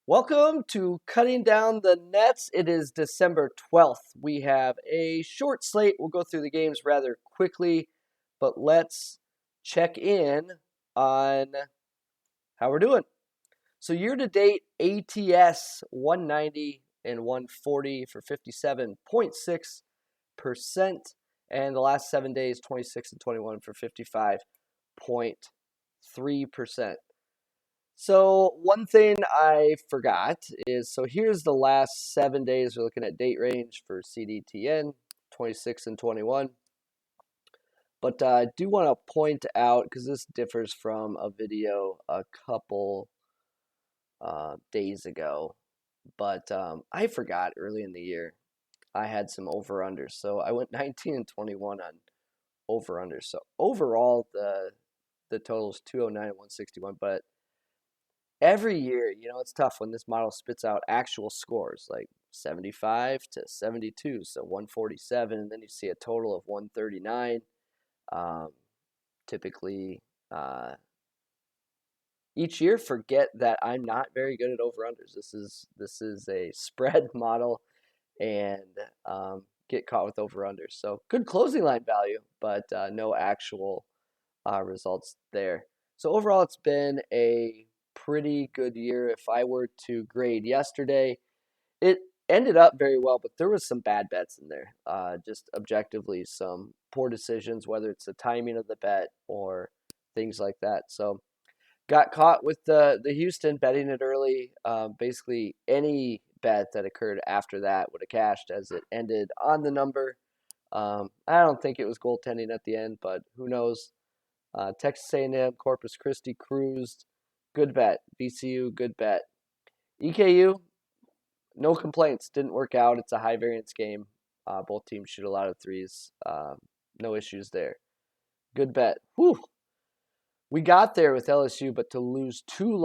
Welcome to Cutting Down the Nets. It is December 12th. We have a short slate. We'll go through the games rather quickly, but let's check in on how we're doing. So year to date, ATS 190 and 140 for 57.6%, and the last 7 days 26 and 21 for 55.3%. So one thing I forgot is, so here's the last 7 days. We're looking at date range for CDTN, 26 and 21. But I do want to point out, because this differs from a video a couple days ago, but I forgot early in the year I had some over-unders. So I went 19 and 21 on over-unders. So overall, the total is 209 and 161, but every year, it's tough when this model spits out actual scores like 75 to 72, so 147, and then you see a total of 139. Typically, each year, forget that I'm not very good at over-unders. This is a spread model, and get caught with over-unders. So good closing line value, but no actual results there. So overall, it's been a pretty good year. If I were to grade yesterday, it ended up very well, but there was some bad bets in there. Just objectively, some poor decisions, whether it's the timing of the bet or things like that. So got caught with the Houston betting it early. Basically, any bet that occurred after that would have cashed as it ended on the number. I don't think it was goaltending at the end, but who knows? Texas A&M, Corpus Christi cruised. Good bet. VCU, good bet. EKU, no complaints. Didn't work out. It's a high variance game. Both teams shoot a lot of threes. No issues there. Good bet. Whew. We got there with LSU, but to lose 2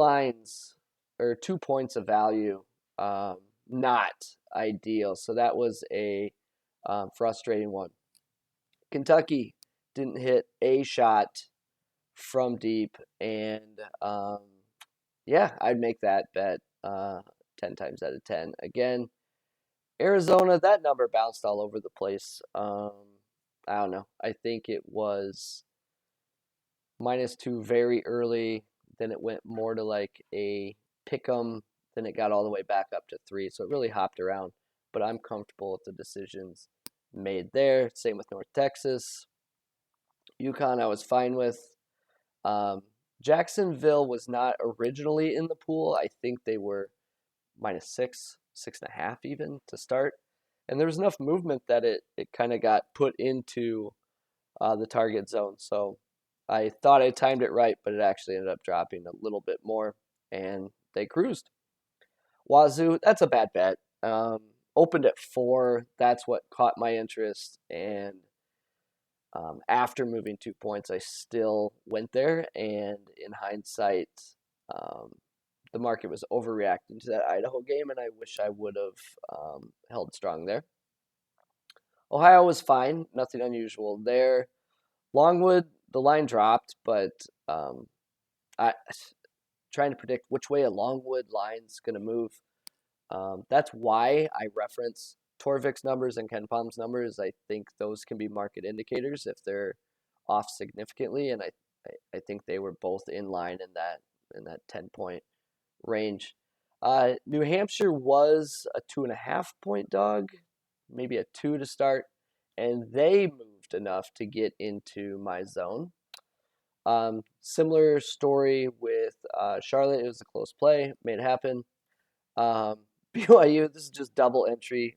points of value, not ideal. So that was a frustrating one. Kentucky didn't hit a shot from deep, and I'd make that bet 10 times out of 10. Again, Arizona, that number bounced all over the place. I don't know. I think it was -2 very early. Then it went more to like a pick 'em. Then it got all the way back up to 3. So it really hopped around. But I'm comfortable with the decisions made there. Same with North Texas. UConn, I was fine with. Jacksonville was not originally in the pool. I think they were -6, 6.5 even to start. And there was enough movement that it kind of got put into the target zone. So I thought I timed it right, but it actually ended up dropping a little bit more, and they cruised. Wazoo, that's a bad bet. Opened at 4. That's what caught my interest, and after moving 2 points, I still went there. And in hindsight, the market was overreacting to that Idaho game, and I wish I would have held strong there. Ohio was fine, nothing unusual there. Longwood, the line dropped, but I trying to predict which way a Longwood line's going to move. That's why I reference Torvik's numbers and Ken Palm's numbers. I think those can be market indicators if they're off significantly, and I think they were both in line in that 10-point range. New Hampshire was a 2.5-point dog, maybe a 2 to start, and they moved enough to get into my zone. Similar story with Charlotte. It was a close play, made it happen. BYU, this is just double entry.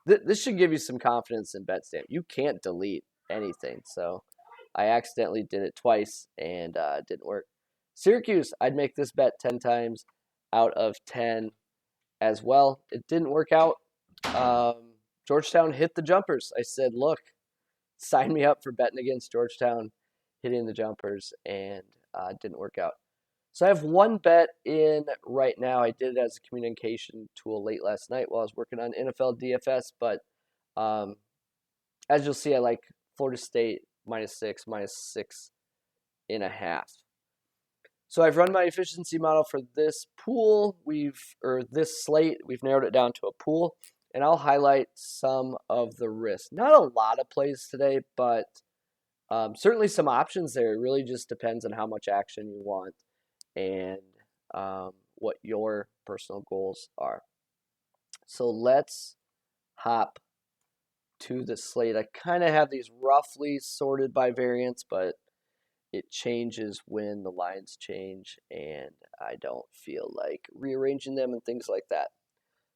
This should give you some confidence in BetStamp. You can't delete anything, so I accidentally did it twice and it didn't work. Syracuse, I'd make this bet 10 times out of 10 as well. It didn't work out. Georgetown hit the jumpers. I said, look, sign me up for betting against Georgetown hitting the jumpers, and it didn't work out. So I have one bet in right now. I did it as a communication tool late last night while I was working on NFL DFS, but as you'll see, I like Florida State -6, -6.5. So I've run my efficiency model for this pool. Or this slate. We've narrowed it down to a pool, and I'll highlight some of the risks. Not a lot of plays today, but certainly some options there. It really just depends on how much action you want and what your personal goals are. So let's hop to the slate. I kind of have these roughly sorted by variance, but it changes when the lines change, and I don't feel like rearranging them and things like that.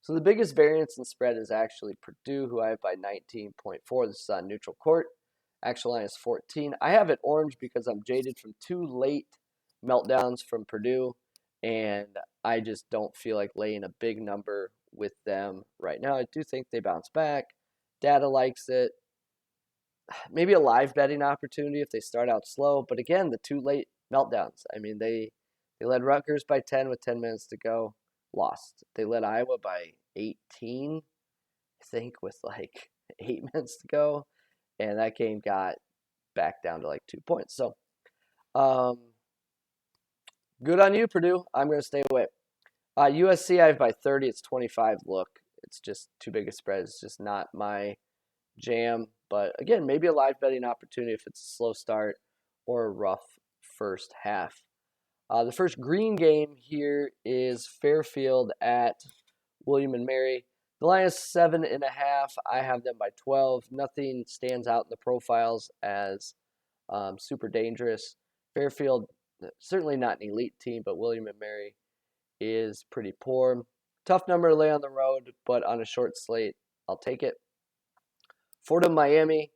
So the biggest variance in spread is actually Purdue, who I have by 19.4. This is on neutral court. Actual line is 14. I have it orange because I'm jaded from 2 late meltdowns from Purdue, and I just don't feel like laying a big number with them right now. I do think they bounce back. Data likes it. Maybe a live betting opportunity if they start out slow. But again, the 2 late meltdowns. I mean, they led Rutgers by 10 with 10 minutes to go, lost. They led Iowa by 18, I think, with like 8 minutes to go, and that game got back down to like 2 points. So, good on you, Purdue. I'm going to stay away. USC, I have by 30. It's 25. Look, it's just too big a spread. It's just not my jam. But again, maybe a live betting opportunity if it's a slow start or a rough first half. The first green game here is Fairfield at William and Mary. The line is 7.5. I have them by 12. Nothing stands out in the profiles as super dangerous. Fairfield, certainly not an elite team, but William and Mary is pretty poor. Tough number to lay on the road, but on a short slate, I'll take it. Fordham, Miami.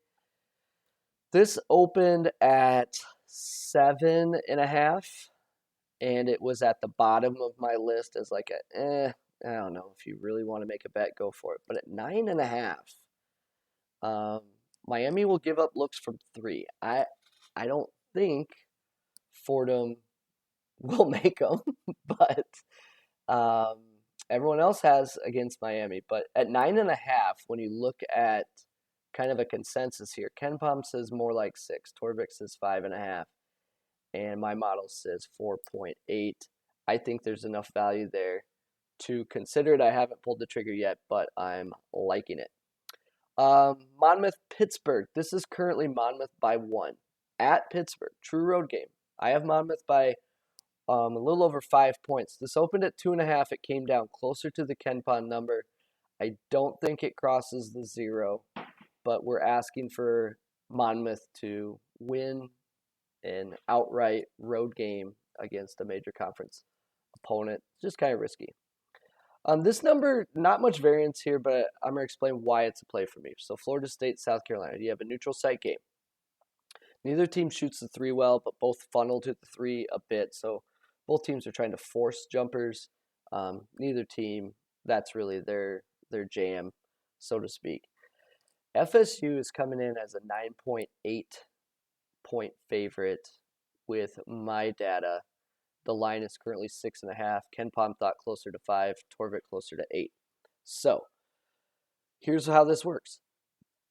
This opened at 7.5, and it was at the bottom of my list as like I don't know, if you really want to make a bet, go for it. But at 9.5, Miami will give up looks from 3. I don't think Fordham will make them, but everyone else has against Miami. But at 9.5, when you look at kind of a consensus here, Ken Palm says more like 6. Torvik says 5.5. And my model says 4.8. I think there's enough value there to consider it. I haven't pulled the trigger yet, but I'm liking it. Monmouth, Pittsburgh. This is currently Monmouth by 1 at Pittsburgh. True road game. I have Monmouth by a little over 5 points. This opened at 2.5. It came down closer to the Ken Pond number. I don't think it crosses the 0, but we're asking for Monmouth to win an outright road game against a major conference opponent. Just kind of risky. This number, not much variance here, but I'm going to explain why it's a play for me. So Florida State, South Carolina, you have a neutral site game. Neither team shoots the 3 well, but both funnel to the 3 a bit. So both teams are trying to force jumpers. Neither team, that's really their jam, so to speak. FSU is coming in as a 9.8 point favorite with my data. The line is currently 6.5. Ken Palm thought closer to 5. Torvik closer to 8. So here's how this works.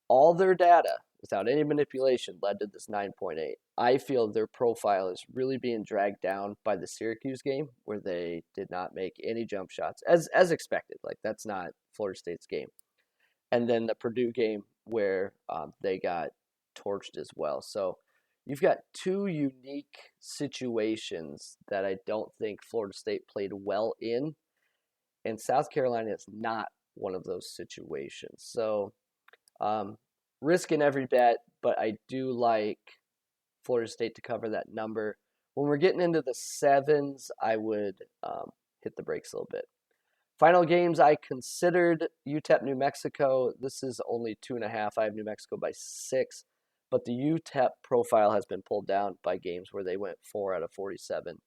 All their data, without any manipulation, led to this 9.8. I feel their profile is really being dragged down by the Syracuse game, where they did not make any jump shots, as expected. Like, that's not Florida State's game. And then the Purdue game, where they got torched as well. So you've got 2 unique situations that I don't think Florida State played well in, and South Carolina is not one of those situations. So risk in every bet, but I do like Florida State to cover that number. When we're getting into the 7s, I would hit the brakes a little bit. Final games, I considered UTEP, New Mexico. This is only 2.5. I have New Mexico by 6. But the UTEP profile has been pulled down by games where they went 4 out of 47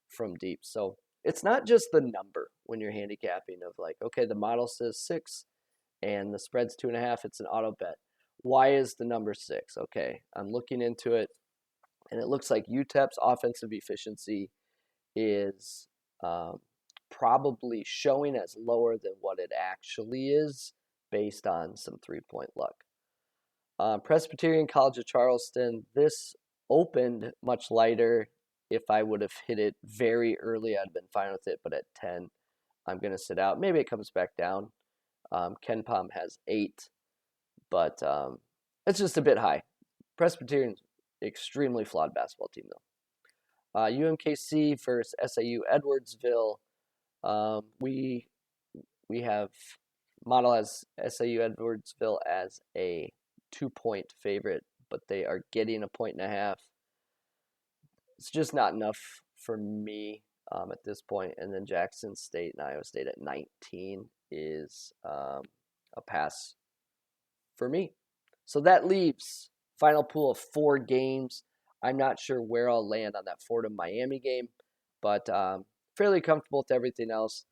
from deep. So it's not just the number when you're handicapping of like, okay, the model says 6 and the spread's 2.5. It's an auto bet. Why is the number 6? Okay, I'm looking into it, and it looks like UTEP's offensive efficiency is probably showing as lower than what it actually is based on some 3-point luck. Presbyterian College of Charleston, this opened much lighter If I would have hit it very early, I'd have been fine with it. But at 10, I'm going to sit out. Maybe it comes back down. Ken Palm has 8, but it's just a bit high. Presbyterian's extremely flawed basketball team, though. UMKC versus SAU Edwardsville. We have model as SAU Edwardsville as a 2-point favorite, but they are getting a point and a half. It's just not enough for me at this point. And then Jackson State and Iowa State at 19 is a pass for me. So that leaves final pool of 4 games. I'm not sure where I'll land on that Florida-Miami game, but fairly comfortable with everything else.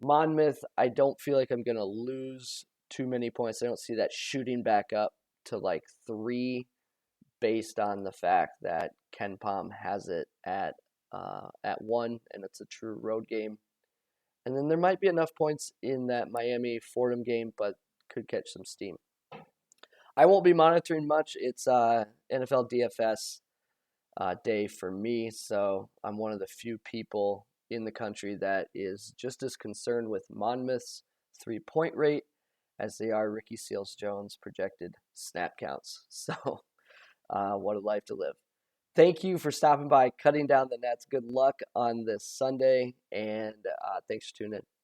Monmouth, I don't feel like I'm going to lose too many points. I don't see that shooting back up to like 3 based on the fact that Ken Palm has it at 1, and it's a true road game. And then there might be enough points in that Miami-Fordham game, but could catch some steam. I won't be monitoring much. It's NFL DFS day for me, so I'm one of the few people in the country that is just as concerned with Monmouth's 3-point rate as they are Ricky Seals-Jones' projected snap counts. So what a life to live. Thank you for stopping by, cutting down the nets. Good luck on this Sunday, and thanks for tuning in.